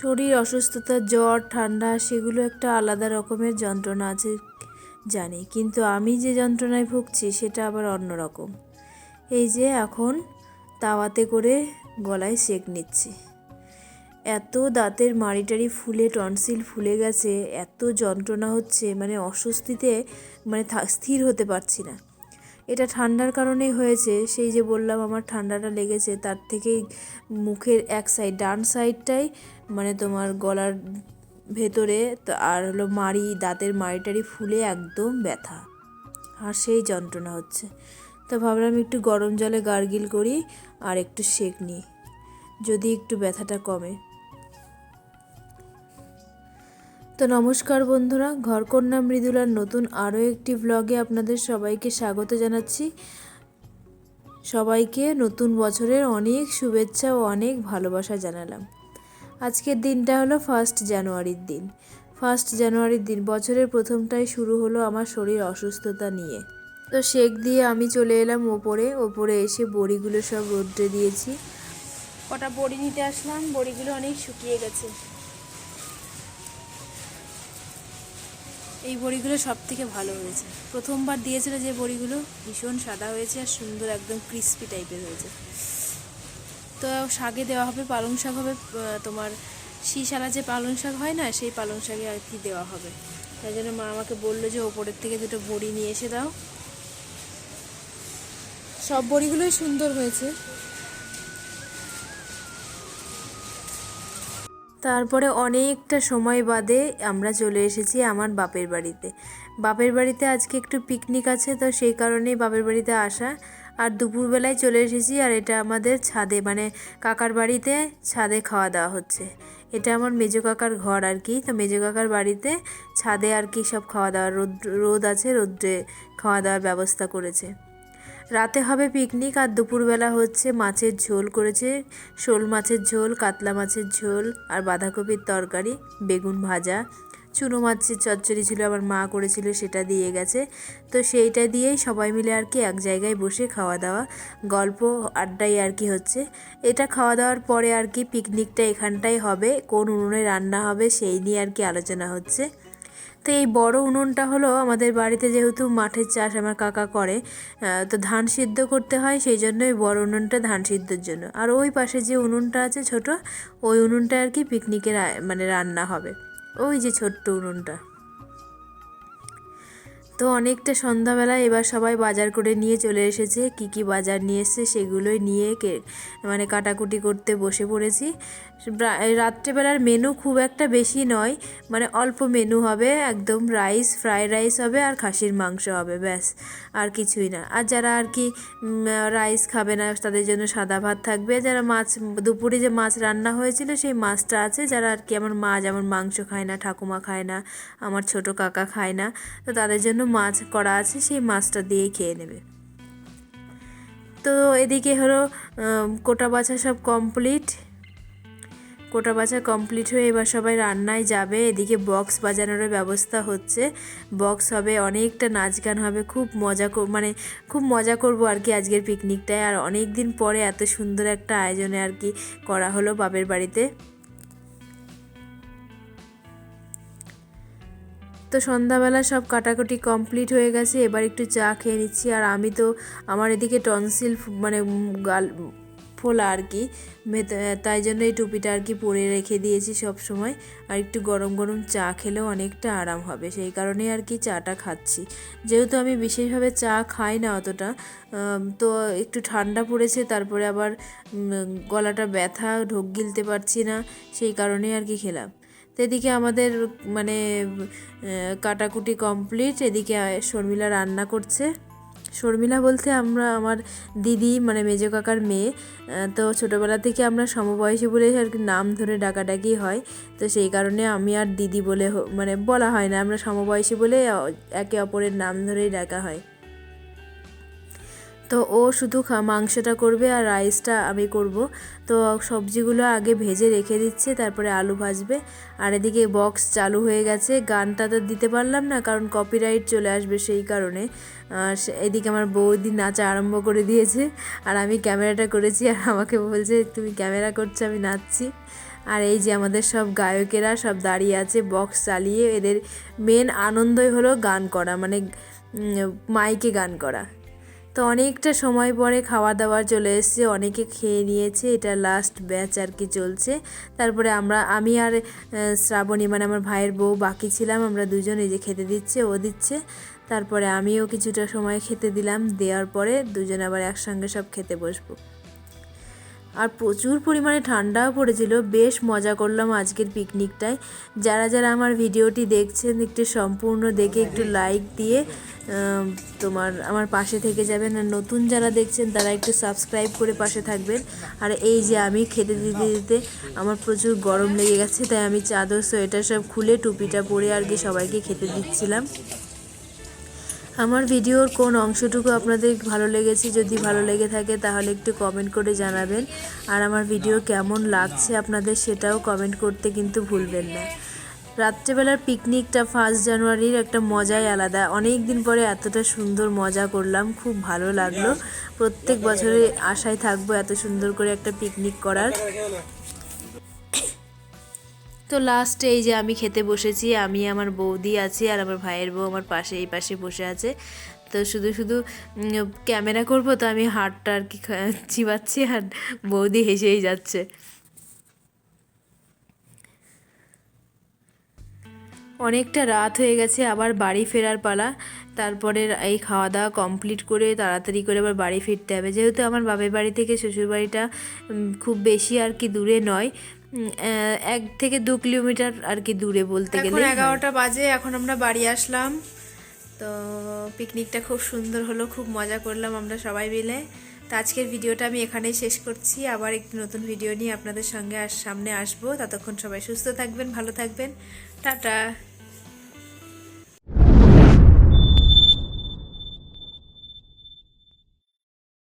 শরীর অসুস্থতা, জ্বর, ঠান্ডা সেগুলো একটা আলাদা রকমের যন্ত্রণা আছে জানি, কিন্তু আমি যে যন্ত্রণায় ভুগছি সেটা আবার অন্যরকম। এই যে এখন তাওয়াতে করে গলায় সেঁক নিচ্ছি। এত দাঁতের মাড়িটারি ফুলে টনসিল ফুলে গেছে, এত যন্ত্রণা হচ্ছে, মানে অস্বস্তিতে মানে স্থির হতে পারছি না। এটা ঠান্ডার কারণেই হয়েছে। সেই যে বললাম আমার ঠান্ডাটা লেগেছে, তার থেকেই মুখের এক সাইড, ডান সাইডটাই মানে তোমার গলার ভেতরে আর হলো মাড়ি, দাঁতের মাড়িটারি ফুলে একদম ব্যথা, আর সেই যন্ত্রণা হচ্ছে। তো ভাবলাম একটু গরম জলে গার্গিল করি আর একটু সেঁক নিই, যদি একটু ব্যথাটা কমে। তো নমস্কার বন্ধুরা, ঘরকন্যা মৃদুলার নতুন আরও একটি ব্লগে আপনাদের সবাইকে স্বাগত জানাচ্ছি। সবাইকে নতুন বছরের অনেক শুভেচ্ছা ও অনেক ভালোবাসা জানালাম। আজকের দিনটা হলো 1 জানুয়ারির দিন। 1 জানুয়ারির দিন বছরের প্রথমটাই শুরু হলো আমার শরীর অসুস্থতা নিয়ে। তো সেঁক দিয়ে আমি চলে এলাম ওপরে এসে বড়িগুলো সব রোদ্রে দিয়েছি। কটা বড়ি নিতে আসলাম, বড়িগুলো অনেক শুকিয়ে গেছে। এই বড়িগুলো সব থেকে ভালো হয়েছে। প্রথমবার দিয়েছিল যে বড়িগুলো, ভীষণ সাদা হয়েছে আর সুন্দর একদম ক্রিস্পি টাইপের হয়েছে। তো শাকে দেওয়া হবে, পালং শাক হবে, তোমার শিশালা যে পালং শাক হয় না, সেই পালং শাকে আর কি দেওয়া হবে। তাই জন্য মা আমাকে বললো যে ওপরের থেকে দুটো বড়ি নিয়ে এসে দাও। সব বড়িগুলোই সুন্দর হয়েছে। তারপরে অনেকটা সময় বাদে আমরা চলে এসেছি আমার বাপের বাড়িতে। বাপের বাড়িতে আজকে একটু পিকনিক আছে, তো সেই কারণেই বাপের বাড়িতে আসা। আর দুপুরবেলায় চলে এসেছি, আর এটা আমাদের ছাদে, মানে কাকার বাড়িতে ছাদে খাওয়া দাওয়া হচ্ছে। এটা আমার মেজো কাকার ঘর আর কি। তো মেজো কাকার বাড়িতে ছাদে আর কি সব খাওয়া দাওয়া, রোদ আছে, রোদ্রে খাওয়া দাওয়ার ব্যবস্থা করেছে। রাতে হবে পিকনিক, আর দুপুরবেলা হচ্ছে মাছের ঝোল করেছে, শোল মাছের ঝোল, কাতলা মাছের ঝোল, আর বাঁধাকপির তরকারি, বেগুন ভাজা, চুনো মাছের চচ্চড়ি ছিল, আমার মা করেছিল, সেটা দিয়ে গেছে। তো সেইটা দিয়েই সবাই মিলে আর কি এক জায়গায় বসে খাওয়া দাওয়া, গল্প আড্ডাই আর কি হচ্ছে। এটা খাওয়া দাওয়ার পরে আর কি পিকনিকটা এখানটাই হবে, কোন উনুনে রান্না হবে সেই নিয়ে আর কি আলোচনা হচ্ছে। তো এই বড় উনুনটা হলো আমাদের বাড়িতে, যেহেতু মাঠের চাষ আমার কাকা করে, তো ধান সিদ্ধ করতে হয়, সেই জন্য ওই বড় উনুনটা ধান সিদ্ধর জন্য। আর ওই পাশে যে উনুনটা আছে ছোট, ওই উনুনটা আর কি পিকনিকের মানে রান্না হবে, ওই যে ছোট্ট উনুনটা। তো অনেকটা সন্ধ্যাবেলায় এবার সবাই বাজার করে নিয়ে চলে এসেছে। কি কি বাজার নিয়ে এসছে সেগুলোই নিয়ে মানে কাটাকুটি করতে বসে পড়েছি। রাত্রেবেলার মেনু খুব একটা বেশি নয়, মানে অল্প মেনু হবে, একদম রাইস, ফ্রাইড রাইস হবে আর খাসির মাংস হবে, ব্যাস, আর কিছুই না। আর যারা আর কি রাইস খাবে না তাদের জন্য সাদা ভাত থাকবে। যারা মাছ, দুপুরে যে মাছ রান্না হয়েছিল সেই মাছটা আছে। যারা আর কি, আমার মা যেমন মাংস খায় না, ঠাকুমা খায় না, আমার ছোট কাকা খায় না, তো তাদের জন্য মাছ করা আছে, সেই মাছটা দিয়েই খেয়ে নেবে। তো এদিকে হলো কোটা বাছা সব কমপ্লিট, কোটা বাছা কমপ্লিট হয়ে এবার সবাই রান্নায় যাবে। এদিকে বক্স বাজানোরও ব্যবস্থা হচ্ছে, বক্স হবে, অনেকটা নাচ গান হবে, খুব মজা মানে খুব মজা করবো আর কি আজকের পিকনিকটায়। আর অনেক দিন পরে এত সুন্দর একটা আয়োজনে আর কি করা হলো বাপের বাড়িতে। তো সন্ধ্যাবেলা সব কাটাকুটি কমপ্লিট হয়ে গেছে, এবার একটু চা খেয়ে নিচ্ছি। আর আমি তো, আমার এদিকে টনসিল মানে গাল ফোলা আর কি, তাই জন্য এই টুপিটা আর কি পরে রেখে দিয়েছি সব সময়। আর একটু গরম গরম চা খেলেও অনেকটা আরাম হবে, সেই কারণেই আর কি চাটা খাচ্ছি। যেহেতু আমি বিশেষভাবে চা খাই না অতটা, তো একটু ঠান্ডা পড়েছে, তারপরে আবার গলাটা ব্যথা, ঢোক গিলতে পারছি না, সেই কারণেই আর কি খেলাম। তো এদিকে আমাদের মানে কাটাকুটি কমপ্লিট। এদিকে শর্মিলা রান্না করছে। শর্মিলা বলতে আমার দিদি, মানে মেজো কাকার মেয়ে। তো ছোটোবেলা থেকে আমরা সমবয়সী বলে আর কি নাম ধরে ডাকাডাকি হয়, তো সেই কারণে আমি আর দিদি বলে মানে বলা হয় না, আমরা সমবয়সী বলে একে অপরের নাম ধরেই ডাকা হয়। তো ও শুধু মাংসটা করবে আর রাইসটা আমি করব। তো সবজিগুলো আগে ভেজে রেখে দিচ্ছে, তারপরে আলু ভাজবে। আর এদিকে বক্স চালু হয়ে গেছে, গানটা তো দিতে পারলাম না কারণ কপিরাইট চলে আসবে, সেই কারণে। আর এদিকে আমার বৌদি নাচা আরম্ভ করে দিয়েছে, আর আমি ক্যামেরাটা করেছি, আর আমাকে বলছে তুমি ক্যামেরা করছো, আমি নাচছি। আর এই যে আমাদের সব গায়কেরা সব দাঁড়িয়ে আছে বক্স চালিয়ে। এদের মেন আনন্দই হলো গান করা, মানে মাইকে গান করা। তো অনেকটা সময় পরে খাওয়া দাওয়া চলে এসেছে, অনেকে খেয়ে নিয়েছে, এটা লাস্ট ব্যাচ আর কি চলছে। তারপরে আমি আর শ্রাবণী মানে আমার ভাইয়ের বউ বাকি ছিলাম, আমরা দুজন। এই যে খেতে দিচ্ছে, ও দিচ্ছে, তারপরে আমিও কিছুটা সময় খেতে দিলাম, দেওয়ার পরে দুজন আবার একসঙ্গে সব খেতে বসবো। আর প্রচুর পরিমাণে ঠান্ডাও পড়েছিল, বেশ মজা করলাম আজকের পিকনিকটায়। যারা যারা আমার ভিডিওটি দেখছেন একটু সম্পূর্ণ দেখে একটু লাইক দিয়ে আমার পাশে থেকে যাবেন, আর নতুন যারা দেখছেন তারা একটু সাবস্ক্রাইব করে পাশে থাকবেন। আর এই যে আমি খেতে দিতে দিতে আমার প্রচুর গরম লেগে গেছে, তাই আমি চাদর সোয়েটার সব খুলে টুপিটা পরে আর কি সবাইকে খেতে দিচ্ছিলাম। আমার ভিডিওর কোন অংশটুকু আপনাদের ভালো লেগেছে, যদি ভালো লেগে থাকে তাহলে একটু কমেন্ট করে জানাবেন। আর আমার ভিডিও কেমন লাগছে আপনাদের সেটাও কমেন্ট করতে কিন্তু ভুলবেন না। রাত্রেবেলার পিকনিকটা 1 জানুয়ারির একটা মজাই আলাদা। অনেক দিন পরে এতটা সুন্দর মজা করলাম, খুব ভালো লাগলো। প্রত্যেক বছরে আশায় থাকবো এত সুন্দর করে একটা পিকনিক করার। তো লাস্টে এই যে আমি খেতে বসেছি, আমি আমার বৌদি আছি আর আমার ভাইয়ের বউ আমার পাশে এই পাশে বসে আছে। তো শুধু শুধু ক্যামেরা করব, তো আমি হাতটা আর কি চিবাচ্ছি আর বৌদি হেসেই যাচ্ছে। অনেকটা রাত হয়ে গেছে, আবার বাড়ি ফেরার পালা। তারপরে এই খাওয়া দাওয়া কমপ্লিট করে তাড়াতাড়ি করে আবার বাড়ি ফিরতে হবে, যেহেতু আমার বাপের বাড়ি থেকে শ্বশুরবাড়িটা খুব বেশি আর কি দূরে নয়, 1 থেকে 2 কিলোমিটার আর কি দূরে বলতে গেলে। এখন 11টা বাজে, এখন আমরা বাড়ি আসলাম। তো পিকনিকটা খুব সুন্দর হলো, খুব মজা করলাম আমরা সবাই মিলে। তো আজকের ভিডিওটা আমি এখানেই শেষ করছি, আবার একটি নতুন ভিডিও নিয়ে আপনাদের সঙ্গে সামনে আসবো। ততক্ষণ সবাই সুস্থ থাকবেন, ভালো থাকবেন, টাটা।